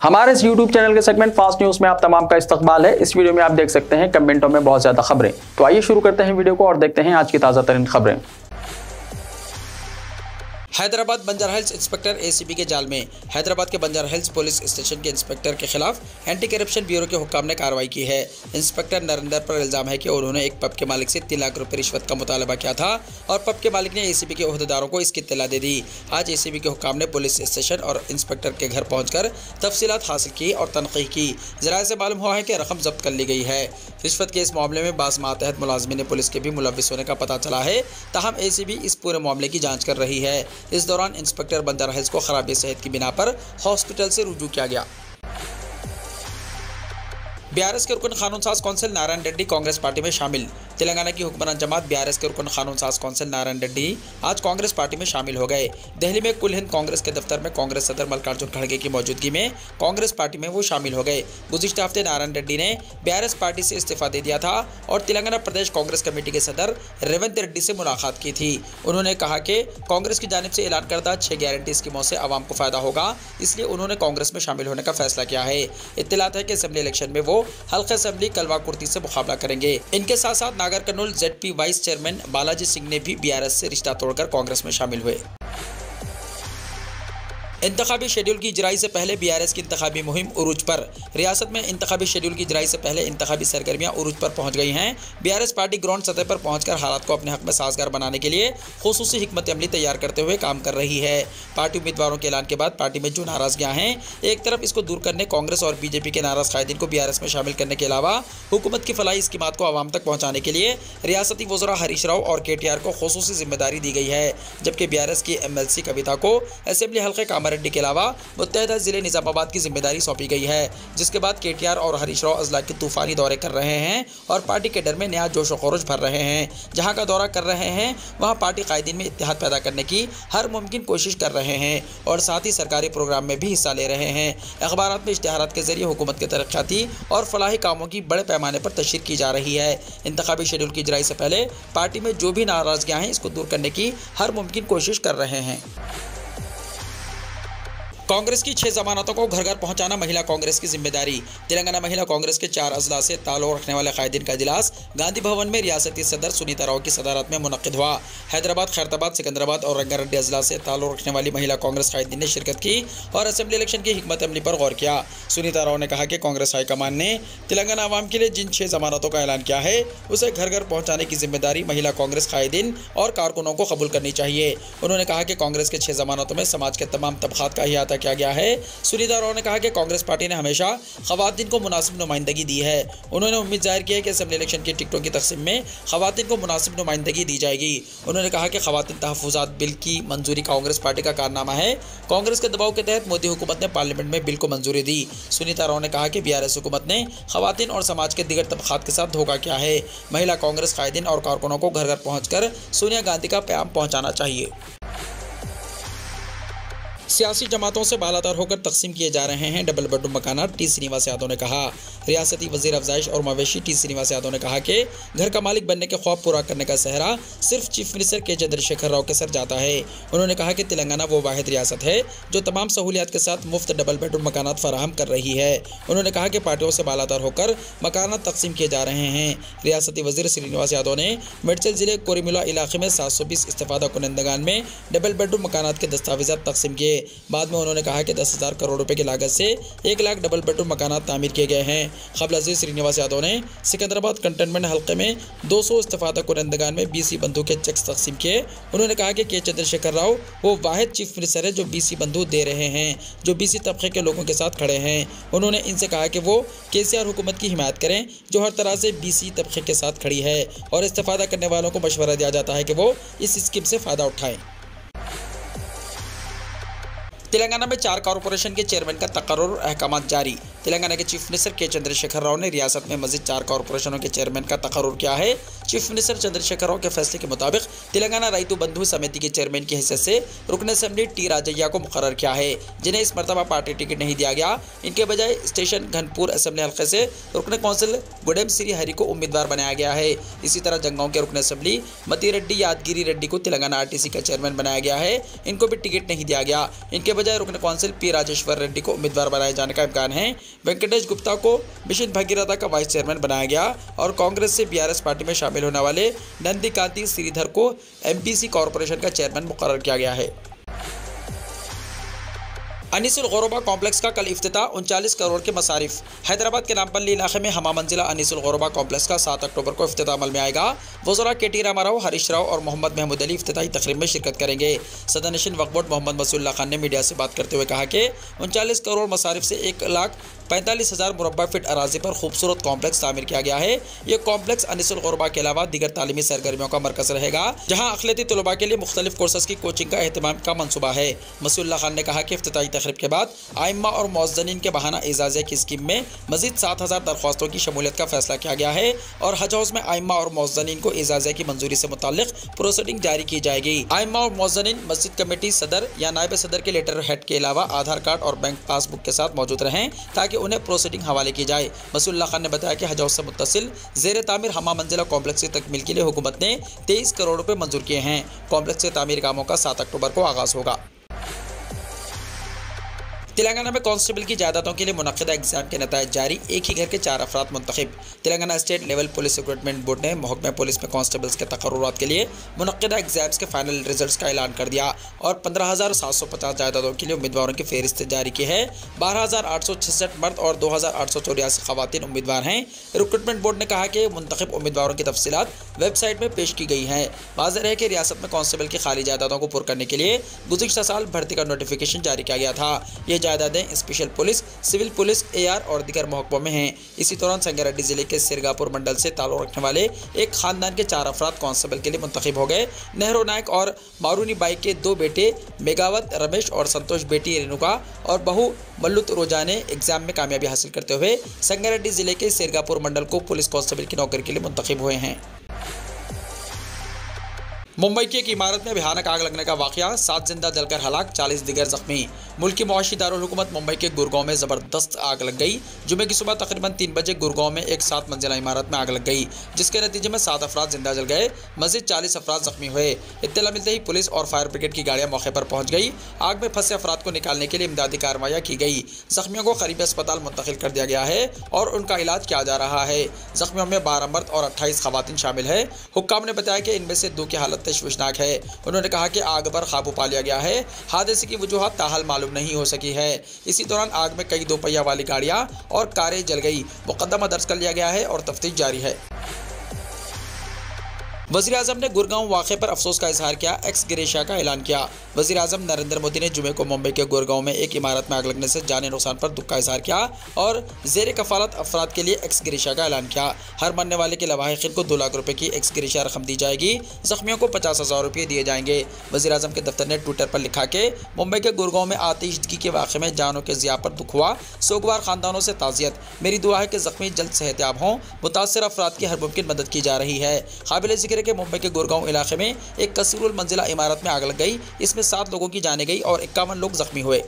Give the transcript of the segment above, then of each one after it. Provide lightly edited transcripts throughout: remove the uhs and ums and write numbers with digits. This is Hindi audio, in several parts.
हमारे इस YouTube चैनल के सेगमेंट फास्ट न्यूज में आप तमाम का इस्तकबाल है। इस वीडियो में आप देख सकते हैं कमेंटों में बहुत ज्यादा खबरें। तो आइए शुरू करते हैं वीडियो को और देखते हैं आज की ताजा तरीन खबरें। Hyderabad Banjara hills inspector ACB के जाल में। हैदराबाद के बंजारा हिल्स पुलिस स्टेशन के इंस्पेक्टर के खिलाफ एंटी करप्शन ब्यूरो के हुक्काम ने कार्रवाई की है। इंस्पेक्टर नरेंद्र पर इल्जाम है कि उन्होंने एक पब के मालिक से 3 लाख रुपए रिश्वत का मुतालबा किया था और पब के मालिक ने एसीबी के ओहदेदारों को इसकी इत्तला दे दी। आज एसीबी के हुक्काम ने पुलिस स्टेशन और इंस्पेक्टर के घर पहुंचकर तफसीलात हासिल की और तनकीह की। जराये से मालूम हुआ है कि रकम जब्त कर ली गई है। रिश्वत के इस मामले में बाज़ मातहत मुलाजमीन पुलिस के भी मुलव्विस होने का पता चला है। ताहम एसीबी इस पूरे मामले की जाँच कर रही है। इस दौरान इंस्पेक्टर बंजारा हिल्स को खराबी सेहत की बिना पर हॉस्पिटल से रुजू किया गया। बीआरएस के रुकन कानून साज कौंसिल नारायण रेड्डी कांग्रेस पार्टी में शामिल। तेलंगाना की हुक्मरान जमात बीआरएस के रुकन कानून साज कौंसिल नारायण रेड्डी आज कांग्रेस पार्टी में शामिल हो गए। दिल्ली में कुल हिंद कांग्रेस के दफ्तर में कांग्रेस सदर मल्लिकार्जुन खड़गे की मौजूदगी में कांग्रेस पार्टी में वो शामिल हो गए। गुज़िश्ता हफ्ते नारायण रेड्डी ने बीआरएस पार्टी से इस्तीफा दे दिया था और तेलंगाना प्रदेश कांग्रेस कमेटी के सदर रेवंत रेड्डी से मुलाकात की थी। उन्होंने कहा कि कांग्रेस की जानिब से ऐलान करदा 6 गारंटी स्कीमों से आवाम को फायदा होगा, इसलिए उन्होंने कांग्रेस में शामिल होने का फैसला किया है। इत्तलात है कि असेंबली इलेक्शन में वो हल्के असेंबली कलवा कुर्ती से मुकाबला करेंगे। इनके साथ साथ नागर Kurnool ZP vice chairman Balaji Singh ने भी बीआरएस से रिश्ता तोड़कर कांग्रेस में शामिल हुए। इंतखाबी शेड्यूल की इजराई से पहले बीआरएस की इंतखाबी मुहिम उरूज पर। रियासत में इंतखाबी शेड्यूल की इजराई से पहले इंतखाबी सरगर्मियां उरूज पर पहुंच गई हैं। बीआरएस पार्टी ग्राउंड सतह पर पहुंचकर हालात को अपने हक में साजगार बनाने के लिए खुसूसी हिकमत अमली तैयार करते हुए काम कर रही है। पार्टी उम्मीदवारों के ऐलान के बाद पार्टी में जो नाराजगियां हैं, एक तरफ इसको दूर करने कांग्रेस और बीजेपी के नाराज कायदीन को बीआरएस में शामिल करने के अलावा हुकूमत की फलाही स्कीमात को आवाम तक पहुँचाने के लिए रियासती वज़रा हरीश राव और केटीआर को खुसूसी जिम्मेदारी दी गई है। जबकि बीआरएस की एमएलसी कविता को असेंबली हल्के कामारेड्डी के अलावा मुत्तहदा जिले निजामाबाद की जिम्मेदारी सौंपी गई है। जिसके बाद केटीआर और हरीश राव अजला के तूफानी दौरे कर रहे हैं और पार्टी के डर में नया जोश व खरोश भर रहे हैं। जहां का दौरा कर रहे हैं वहां पार्टी कायदीन में इत्तेहाद पैदा करने की हर मुमकिन कोशिश कर रहे हैं और साथ ही सरकारी प्रोग्राम में भी हिस्सा ले रहे हैं। अखबारात में इश्तिहारात के जरिए हुकूमत के तरक्याती और फलाही कामों की बड़े पैमाने पर तशहीर की जा रही है। इंतखाबी शेड्यूल की इजराई से पहले पार्टी में जो भी नाराजगियां हैं, इसको दूर करने की हर मुमकिन कोशिश कर रहे हैं। कांग्रेस की 6 जमानतों को घर घर पहुंचाना महिला कांग्रेस की जिम्मेदारी। तेलंगाना महिला कांग्रेस के 4 अजला से ताल्लुक रखने वाले कायदीन का इजलास गांधी भवन में रियासती सदर सुनीता राव की सदारत में मुनक्किद हुआ। हैदराबाद, खैरताबाद, सिकंदराबाद और रंगारेड्डी अजला से ताल्लुक रखने वाली महिला कांग्रेस कायदीन ने शिरकत की और असेंबली इलेक्शन की हिकमत अमली पर गौर किया। सुनीता राव ने कहा कि कांग्रेस हाईकमान ने तेलंगाना अवाम के लिए जिन 6 जमानतों का ऐलान किया है, उसे घर घर पहुँचाने की जिम्मेदारी महिला कांग्रेस कायदीन और कारकुनों को कबूल करनी चाहिए। उन्होंने कहा कि कांग्रेस के 6 जमानतों में समाज के तमाम तबकात का अहाता किया गया है। सुनीता राव ने कहा कि कांग्रेस पार्टी ने हमेशा खवातीन को मुनासिब नुमाइंदगी दी है। उन्होंने उम्मीद जाहिर की है कि असेंबली इलेक्शन की टिकटों की तकसीम में खवातीन को मुनासिब नुमाइंदगी दी जाएगी। उन्होंने कहा कि खवातीन तहफ़्फ़ुज़ात बिल की मंजूरी कांग्रेस पार्टी का कारनामा है। कांग्रेस के दबाव के तहत मोदी हुकूमत ने पार्लियामेंट में बिल को मंजूरी दी। सुनीता राव ने कहा कि बीआरएस हुकूमत ने खवातीन और समाज के दीगर तबकात के साथ धोखा किया है। महिला कांग्रेस कायदीन और कारकुनों को घर घर पहुँचकर सोनिया गांधी का पैगाम पहुँचाना चाहिए। सियासी जमातों से बालातर होकर तकसीम किए जा रहे हैं डबल बेडरूम मकानात, टी श्रीनिवास यादव ने कहा। रियासती वजीर अफजाइश और मवेशी टी श्रीनिवास यादव ने कहा कि घर का मालिक बनने के ख्वाब पूरा करने का सहरा सिर्फ चीफ मिनिस्टर के चंद्रशेखर राव के सर जाता है। उन्होंने कहा कि तेलंगाना वो वाहिद रियासत है जो तमाम सहूलियात के साथ मुफ्त डबल बेडरूम मकानात फराहम कर रही है। उन्होंने कहा कि पार्टियों से बालातर होकर मकानात तकसीम किए जा रहे हैं। रियासती वजीर श्रीनिवास यादव ने मेडचल जिले कोरीमुला इलाके में 720 इस्तेफादा कुनंदगान में डबल बेडरूम मकानात के दस्तावेजात तकसीम किए। बाद में उन्होंने कहा कि 10,000 करोड़ रुपए की लागत से 1 लाख डबल बेडरूम मकानात तामीर किए गए हैं। क़ब्ल अज़ीज़ श्रीनिवास यादव ने सिकंदराबाद कंटेनमेंट हल्के में 200 इस्तेफादा कुनंदगान में बीसी बंधु के चेक्स तकसीम किए। उन्होंने कहा कि चंद्रशेखर राव वो वाहिद चीफ मिनिस्टर है जो बीसी बंधु दे रहे हैं, जो बीसी तबके के लोगों के साथ खड़े हैं। उन्होंने इनसे कहा कि वो केसीआर हुकूमत की हिमायत करें जो हर तरह से बीसी तबके के साथ खड़ी है और इस्तेफादा करने वालों को मशवरा दिया जाता है कि वो इस स्कीम से फ़ायदा उठाएं। तेलंगाना में 4 कॉरपोरेशन के चेयरमैन का तकर्रुर अहकामात जारी। तेलंगाना के चीफ मिनिस्टर के चंद्रशेखर राव ने रियासत में मजीद 4 कॉरपोरेशनों के चेयरमैन का तकर्रुर किया है। चीफ मिनिस्टर चंद्रशेखर राव के फैसले के मुताबिक तेलंगाना राइतु बंधु समिति के चेयरमैन की हैसियत से रुकन असेंबली टी राजैया को मुकर्रर किया है, जिन्हें इस मरतबा पार्टी टिकट नहीं दिया गया। इनके बजाय स्टेशन घनपुर असेंबली हल्के से रुकन कौंसिल गुडेम श्री हरि को उम्मीदवार बनाया गया है। इसी तरह जंगांव के रुकन असेंबली मती रेड्डी यादगिरी रेड्डी को तेलंगाना आरटीसी का चेयरमैन बनाया गया है। इनको भी टिकट नहीं दिया गया। इनके बजाय रुकन कौंसिल पी राजेश्वर रेड्डी को उम्मीदवार बनाए जाने का इम्कान है। वेंकटेश गुप्ता को मिशन भगीरथा का वाइस चेयरमैन बनाया गया और कांग्रेस से बीआरएस पार्टी में शामिल होने वाले नंदिकांति श्रीधर को एमपीसी कॉरपोरेशन का चेयरमैन मुकर्रर किया गया है। अनीसुल गौरबा कॉम्प्लेक्स का कल इफ्तिताह 39 करोड़ के मसारिफ। हैदराबाद के नामपल्ली इलाके में हमा मंजिला अनीसुल गौरबा कॉम्प्लेक्स का 7 अक्टूबर को इफ्तिताह अमल में आएगा। वज़रा के.टी. रामाराव, हरीश राव और मोहम्मद महमूद अली इफ्तिताही तकरीब में शिरकत करेंगे। सदर नशीन वक्फ बोर्ड मोहम्मद मसूल्ला खान ने मीडिया से बात करते हुए कहा कि 39 करोड़ मसारिफ से 1,45,000 मुरब्बा फीट अराजी पर खूबसूरत कॉम्प्लेक्स तामीर किया गया है। ये कॉम्प्लेक्स अनीसुल गौरबा के अलावा दीगर तालीमी सरगर्मियों का मरकज रहेगा, जहाँ अक़लियती तलबा के लिए मुख्तलिफ कोर्सेस की कोचिंग का एहतमाम का मनसूबा है। मसूल्ला खान ने कहा कि इफ्तिताही तकरीब के बाद आइम्मा और मुअज़्ज़िनीन के बहाना एजाज़िया की स्कीम में मज़ीद 7,000 दरख्वास्तों की शमूलियत का फैसला किया गया है और हज हाउस में आइम्मा और मुअज़्ज़िनीन को एजाज़िया की मंजूरी से मुताल्लिक़ प्रोसीडिंग जारी की जाएगी। आइम्मा और मुअज़्ज़िनीन मस्जिद कमेटी सदर या नायब सदर के लेटर हेड के अलावा आधार कार्ड और बैंक पासबुक के साथ मौजूद रहें ताकि उन्हें प्रोसीडिंग हवाले की जाए। मसूल्ला खान ने बताया कि हज हाउस से मुत्तसिल ज़ेर तामीर हमा मंजिला कॉम्प्लेक्स की तकमील के लिए हुकूमत ने 23 करोड़ रुपये मंजूर किए हैं। कॉम्प्लेक्स के तामीर कामों का 7 अक्टूबर को आगाज़ होगा। तेलंगाना में कांस्टेबल की जायदादों के लिए मुनक्किदा एग्जाम के नतायज जारी, एक ही घर के 4 अफराद मुंतखब। Telangana state level police recruitment board ने महकमे पुलिस में कांस्टेबल्स के तकर्रुरात के लिए मुनक्किदा एग्जाम्स के फाइनल रिजल्ट्स का ऐलान कर दिया और 15,750 जायदादों के लिए उम्मीदवारों की फहरिस्त जारी की है। 12,866 मर्द और 2,884 खवातीन उम्मीदवार हैं। रिक्रूटमेंट बोर्ड ने कहा कि मुंतखब उम्मीदवारों की तफसीलात वेबसाइट में पेश की गई हैं। वाज़ेह है कि रियासत में कांस्टेबल की खाली जायदादों को पुर करने के लिए गुज़िश्ता साल भर्ती का नोटिफिकेशन जारी किया गया था। ये जायदादें special police, civil police, AR और दीगर महकमों में हैं। इसी दौरान संगारेड्डी जिले के सिरगापुर मंडल से ताल्लुक़ रखने वाले एक खानदान के 4 अफराद कांस्टेबल के लिए मुंतखब हो गए। नेहरू नायक और मारूनी बाई के 2 बेटे मेगावत रमेश और संतोष बेटी रेणुका और बहू मल्लुत रोजा ने एग्जाम में कामयाबी हासिल करते हुए संगारेड्डी जिले के सिरगापुर मंडल को पुलिस कांस्टेबल की नौकरी के लिए मुंतखब हुए हैं। मुंबई की एक इमारत में भयानक आग लगने का वाक़या, 7 जिंदा जलकर हलाक, 40 दिगर जख्मी। मुल्की मुआशी दारुल हुकूमत मुंबई के गुरगांव में ज़बरदस्त आग लग गई। जुमे की सुबह तकरीबन 3 बजे गुरगांव में एक 7 मंजिला इमारत में आग लग गई, जिसके नतीजे में 7 अफराद जिंदा जल गए, मज़ीद 40 अफराद जख्मी हुए। इत्तला मिलते ही पुलिस और फायर ब्रिगेड की गाड़ियाँ मौके पर पहुँच गई। आग में फंसे अफराद को निकालने के लिए इमदादी कार्रवाइयाँ की गई। जख्मियों को करीबी अस्पताल मुंतकिल कर दिया गया है और उनका इलाज किया जा रहा है। जख्मियों में 12 मर्द और 28 खवातीन शामिल है। हुक्काम ने बताया कि इनमें से 2 की हालत तशवीशनाक है। उन्होंने कहा कि आग पर काबू पा लिया गया है। हादसे की वजूहात ताहाल मालूम नहीं हो सकी है। इसी दौरान आग में कई 2 पहिया वाली गाड़ियां और कारें जल गई। मुकदमा दर्ज कर लिया गया है और तफ्तीश जारी है। वज़ीर आज़म ने गुरगांव वाक़े पर अफसोस का इजहार किया, एक्स ग्रेशिया का ऐलान किया। वज़ीर आज़म नरेंद्र मोदी ने जुमे को मुंबई के गुरगांव में एक इमारत में आग लगने से जाने नुकसान पर दुख का इजहार किया और ज़ेर कफ़ालत अफराद के लिए एक्स ग्रेशिया का ऐलान किया। हर मरने वाले के लवाहिक़ीन को 2 लाख रुपये की एक्स ग्रेशिया रकम दी जाएगी। ज़ख्मियों को 50,000 रुपये दिए जाएंगे। वज़ीर आज़म के दफ्तर ने ट्विटर पर लिखा कि मुंबई के गुरगांव में आतिशदगी के वाक़े में जानों के ज़िया पर दुख हुआ। सोगवार ख़ानदानों से ताज़ियत। मेरी दुआ है कि ज़ख्मी जल्द सेहतयाब हों। मुतासर अफराद की हर मुमकिन मदद की जा रही है। काबिल ज़िक्र है कि मुंबई के गुरगांव इलाके में एक कसीरुल मंजिला इमारत में आग लग गई। इसमें 7 लोगों की जाने गई और 51 लोग जख्मी हुए।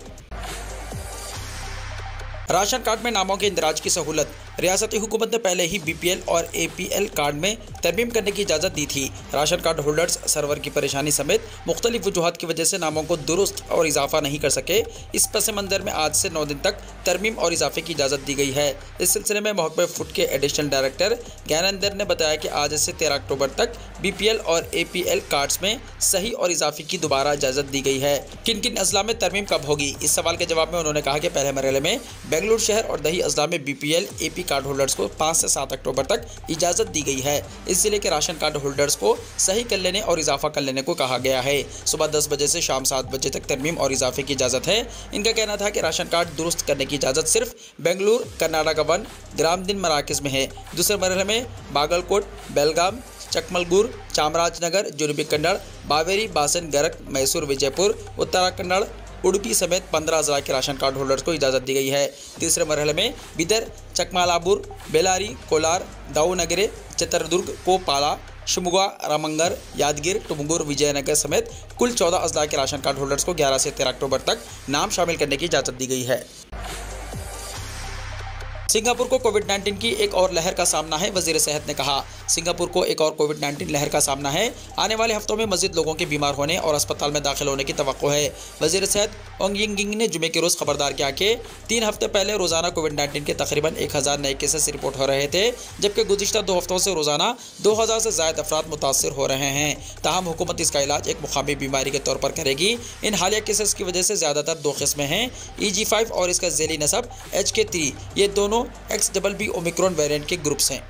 राशन कार्ड में नामों के इंदराज की सहूलत। रियासती हुकूमत ने पहले ही बीपीएल और एपीएल कार्ड में तरमीम करने की इजाज़त दी थी। राशन कार्ड होल्डर्स सर्वर की परेशानी समेत मुख्तलिफ वजूहात की वजह से नामों को दुरुस्त और इजाफा नहीं कर सके। इस पस मंज़र में आज से 9 दिन तक तरमीम और इजाफे की इजाज़त दी गई है। इस सिलसिले में महकमे फूड के एडिशनल डायरेक्टर ज्ञानेंद्र ने बताया कि आज से 13 अक्टूबर तक बीपीएल और एपीएल कार्ड्स में सही और इजाफे की दोबारा इजाज़त दी गई है। किन किन अजला में तरमीम कब होगी, इस सवाल के जवाब में उन्होंने कहा कि पहले मरहले में बेंगलुरु शहर और दही अजला में बीपीएल एपी कार्ड होल्डर्स को 5 से 7 अक्टूबर तक इजाज़त दी गई है। इस जिले के राशन कार्ड होल्डर्स को सही कर लेने और इजाफा कर लेने को कहा गया है। सुबह 10 बजे से शाम 7 बजे तक तरमीम और इजाफे की इजाज़त है। इनका कहना था कि राशन कार्ड दुरुस्त करने की इजाज़त सिर्फ बेंगलुरु, कर्नाटक वन, ग्रामदिन मराकज़ में है। दूसरे मरहले में बागलकोट, बेलगाम, चकमलगुर, चामराजनगर, जनूबी कन्नड़, बावेरी, बासन, गरक, मैसूर, विजयपुर, उत्तरा कन्नड़, उडुपी समेत 15 जिला के राशन कार्ड होल्डर्स को इजाज़त दी गई है। तीसरे मरहले में बिदर, चकमालापुर, बेलारी, कोलार, दावणगेरे, चित्रदुर्ग, कोपाला, शिवमोगा, रामनगर, यादगिर, टुमकुर, विजयनगर समेत कुल 14 अजला के राशन कार्ड होल्डर्स को 11 से 13 अक्टूबर तक नाम शामिल करने की इजाज़त दी गई है। सिंगापुर को कोविड-19 की एक और लहर का सामना है। वजीर सेहत ने कहा, सिंगापुर को एक और कोविड-19 लहर का सामना है। आने वाले हफ्तों में मजीद लोगों के बीमार होने और अस्पताल में दाखिल होने की तवक्को है। वजीर सेहत ओंग यिंग ने जुमे के रोज़ खबरदार किया कि 3 हफ्ते पहले रोज़ाना कोविड-19 के तकरीबन 1000 नए केसेस रिपोर्ट हो रहे थे, जबकि गुज़िश्ता 2 हफ्तों से रोज़ाना 2000 से ज़ायद अफराद मुतासर हो रहे हैं। ताहम हुकूमत इसका इलाज एक मुकामी बीमारी के तौर पर करेगी। इन हालिया केसेस की वजह से ज़्यादातर 2 किस्में हैं, EG5 और इसका झेली नस्ब HK3। ये दोनों XBB ओमिक्रॉन वेरिएंट के ग्रुप्स हैं।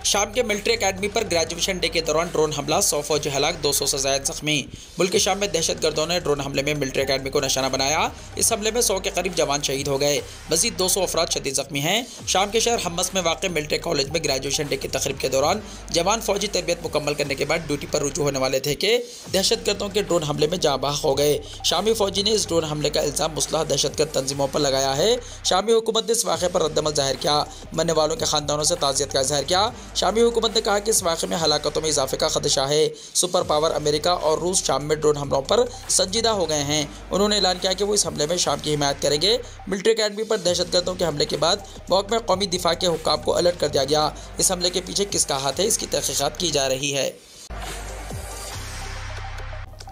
शाम के मिलिट्री अकेडमी पर ग्रेजुएशन डे के दौरान ड्रोन हमला, 100 फौजी हलाक, 200 से ज़ायद जख्मी। मुल्क के शाम में दहशतगर्दों ने ड्रोन हमले में मिलिट्री अकेडमी को निशाना बनाया। इस हमले में 100 के करीब जवान शहीद हो गए, मजीद 200 अफराद शदीद जख्मी हैं। शाम के शहर हम्मस में वाक़ मिलिट्री कॉलेज में ग्रेजुएशन डे की तकरीब के दौरान जवान फौजी तरबियत मुकम्मल करने के बाद ड्यूटी पर रुजू होने वाले थे कि दहशतगर्दों के ड्रोन हमले में जाँ बहक हो गए। शामी फौजी ने इस ड्रोन हमले का इल्ज़ाम मुस्लह दहशतगर्द तंजीमों पर लगाया है। शामी हुकूमत ने इस वाक़े पर रद्दमल ज़ाहिर किया, मरने वालों के ख़ानदानों से ताज़ियत का इज़हार किया। शामी हुकूमत ने कहा कि इस वाक़े में हलाकतों में इजाफे का खदशा है। सुपर पावर अमेरिका और रूस शाम में ड्रोन हमलों पर संजीदा हो गए हैं। उन्होंने ऐलान किया कि वो इस हमले में शाम की हिमायत करेंगे। मिलिट्री अकेडमी पर दहशतगर्दों के हमले के बाद मौक़ में कौमी दिफा के हुक्काम को अलर्ट कर दिया गया। इस हमले के पीछे किसका हाथ है, इसकी तहक़ीक़ात की जा रही है।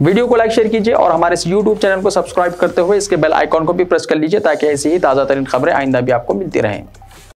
वीडियो को लाइक शेयर कीजिए और हमारे इस YouTube चैनल को सब्सक्राइब करते हुए इसके बेल आइकॉन को भी प्रेस कर लीजिए ताकि ऐसी ही ताज़ा तरीन खबरें आइंदा भी आपको मिलती रहें।